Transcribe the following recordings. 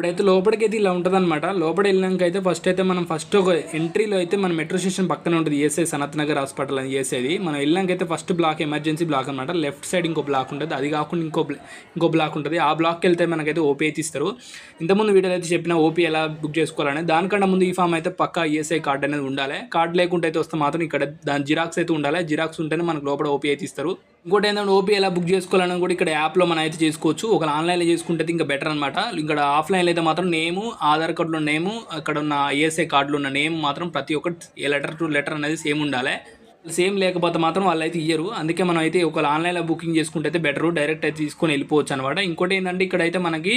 ఇప్పుడైతే లోపలికైతే ఇలా ఉంటదనమాట. లోపల ఎళ్ళినంకైతే ఫస్ట్ ఒక ఎంట్రీలో అయితే మన మెట్రో స్టేషన్ పక్కనే ఉంటది. ఈఎస్ఐ సనత్ నగర్ హాస్పిటల్ అని ఈఎస్ఐది. మనం ఎళ్ళినంకైతే ఫస్ట్ బ్లాక్ ఎమర్జెన్సీ బ్లాక్ అనమాట. లెఫ్ట్ సైడ్ ఇంకో బ్లాక్ ఉంటది. అది కాకుండా ఇంకో బ్లాక్ ఉంటది. ఆ బ్లాక్‌కెళ్తే మనకైతే ఓపీ అయితే ఇస్తారు. ఇంతకుముందు వీడియోలో అయితే చెప్పిన ఓపీ ఎలా బుక్ చేసుకోవాలని. దానికన్నా ముందు ఈ ఫామ్ అయితే పక్కా ఈఎస్ఐ కార్డ్ అనేది ఉండాలి. కార్డ్ లేకుంటే అయితే వస్తే మాత్రం ఇక్కడ దాని జిరాక్స్ అయితే ఉండాలి. జిరాక్స్ ఉంటేనే మనకు లోపల ఓపీ అయితే ఇస్తారు. ఇంకోటి ఏంటంటే ఓపీ ఎలా బుక్ చేసుకోవాలని కూడా ఇక్కడ యాప్లో మనం అయితే చేసుకోవచ్చు. ఒకవేళ ఆన్లైన్లో చేసుకుంటే ఇంకా బెటర్ అనమాట. ఇక్కడ ఆఫ్లైన్లో అయితే మాత్రం నేము, ఆధార్ కార్డులో నేము, అక్కడ ఉన్న ఈఎస్ఐ కార్డులో ఉన్న నేమ్ మాత్రం ప్రతి ఒక్కటి లెటర్ టు లెటర్ అనేది సేమ్ ఉండాలి. సేమ్ లేకపోతే మాత్రం వాళ్ళైతే ఇయ్యరు. అందుకే మనం అయితే ఒకవేళ ఆన్లైన్లో బుకింగ్ చేసుకుంటే అయితే బెటరు. డైరెక్ట్ అయితే తీసుకొని వెళ్ళిపోవచ్చు అనమాట. ఇంకోటి ఏంటంటే ఇక్కడైతే మనకి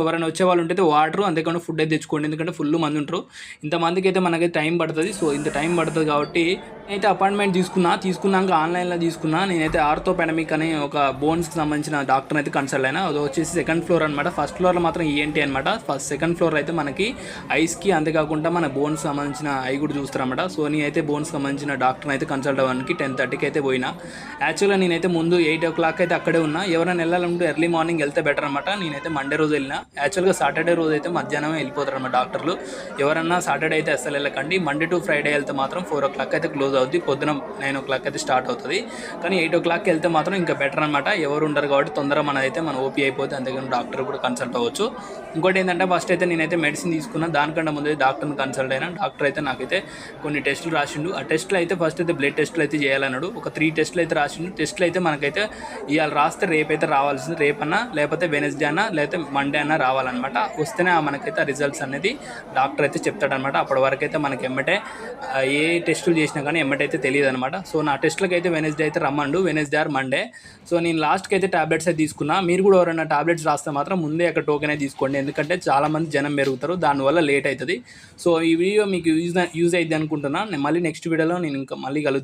ఎవరైనా వచ్చే వాళ్ళు ఉంటే వాటర్ అంతేకాకుండా ఫుడ్ అయితే తెచ్చుకోండి. ఎందుకంటే ఫుల్ మంది ఉంటారు. ఇంతమందికి అయితే మనకి టైం పడుతుంది. సో ఇంత టైం పడుతుంది కాబట్టి నేనైతే అపాయింట్మెంట్ తీసుకున్నాక ఆన్లైన్లో తీసుకున్నా. నేనైతే ఆర్థోపెడమిక్ అనే ఒక బోన్స్కి సంబంధించిన డాక్టర్ అయితే కన్సల్ట్ అయినా. అది వచ్చేసి సెకండ్ ఫ్లోర్ అనమాట. ఫస్ట్ ఫ్లోర్లో మాత్రం ఈఎన్టీ అనమాట. సెకండ్ ఫ్లోర్ అయితే మనకి ఐస్కి అంతేకాకుండా మన బోన్స్ సంబంధించిన ఐ కూడా చూస్తారన్నమాట. సో నేనైతే బోన్స్ సంబంధించిన డాక్టర్ని అయితే కన్సల్ట్ అవ్వడానికి 10:30కి అయితే పోయినా. యాక్చువల్గా నేనైతే ముందు 8 o'clock అయితే అక్కడే ఉన్నా. ఎవరైనా వెళ్ళాలంటే ఎర్లీ మార్నింగ్ వెళ్తే బెటర్ అనమాట. నేనైతే మండే రోజు వెళ్ళినా. యాక్చువల్గా సాటర్డే రోజు అయితే మధ్యాహ్నమే వెళ్ళిపోతారు అన్నమాట డాక్టర్లు. ఎవరన్నా సాటర్డే అయితే అస్సలు వెళ్ళకండి. మండే టు ఫ్రైడే వెళ్తే మాత్రం 4 o'clock అయితే క్లోజ్ అవుద్ది. పొద్దున 9 o'clock అయితే స్టార్ట్ అవుతుంది. కానీ 8 o'clockకి వెళ్తే మాత్రం ఇంకా బెటర్ అనమాట. ఎవరు ఉండరు కాబట్టి తొందరగా మన ఓపీ అయిపోతే అంతేగాని డాక్టర్ కూడా కన్సల్ట్ అవ్వచ్చు. ఇంకోటి ఏంటంటే ఫస్ట్ అయితే నేనైతే మెడిసిన్ తీసుకున్నా. దానికన్నా ముందు డాక్టర్ని కన్సల్ట్ అయినా. డాక్టర్ అయితే నాకైతే కొన్ని టెస్టులు రాసిండు. ఆ టెస్టులు అయితే ఫస్ట్ అయితే బ్లడ్ టెస్టులు అయితే చేయాలన్నాడు. ఒక 3 టెస్టులు అయితే రాసిండు. టెస్టులు అయితే మనకైతే ఇవాళ రాస్తే రేపైతే రావాల్సింది. రేపన్నా లేకపోతే వెనస్డే అన్నా లేకపోతే మండే అన్నా రావాలన్నమాట. వస్తేనే మనకైతే ఆ రిజల్ట్స్ అనేది డాక్టర్ అయితే చెప్తాడనమాట. అప్పటి వరకు అయితే మనకి ఎమ్మటే ఏ టెస్టులు చేసినా కానీ ఎమ్మటైతే తెలియదు అనమాట. సో నా టెస్ట్లకి అయితే వెనస్డే అయితే రమ్మండు. Wednesday or Monday. సో నేను లాస్ట్కి అయితే టాబ్లెట్స్ అయితే తీసుకున్నా. మీరు కూడా ఎవరైనా టాబ్లెట్స్ రాస్తే మాత్రం ముందే అక్కడ టోకెన్ అయితే తీసుకోండి. ఎందుకంటే చాలామంది జనం పెరుగుతారు. దానివల్ల లేట్ అవుతుంది. సో ఈ వీడియో మీకు యూజ్ అయ్యింది అనుకుంటున్నా. నేను మళ్ళీ నెక్స్ట్ వీడియోలో నేను ఇంకా మళ్ళీ కలుద్దాం.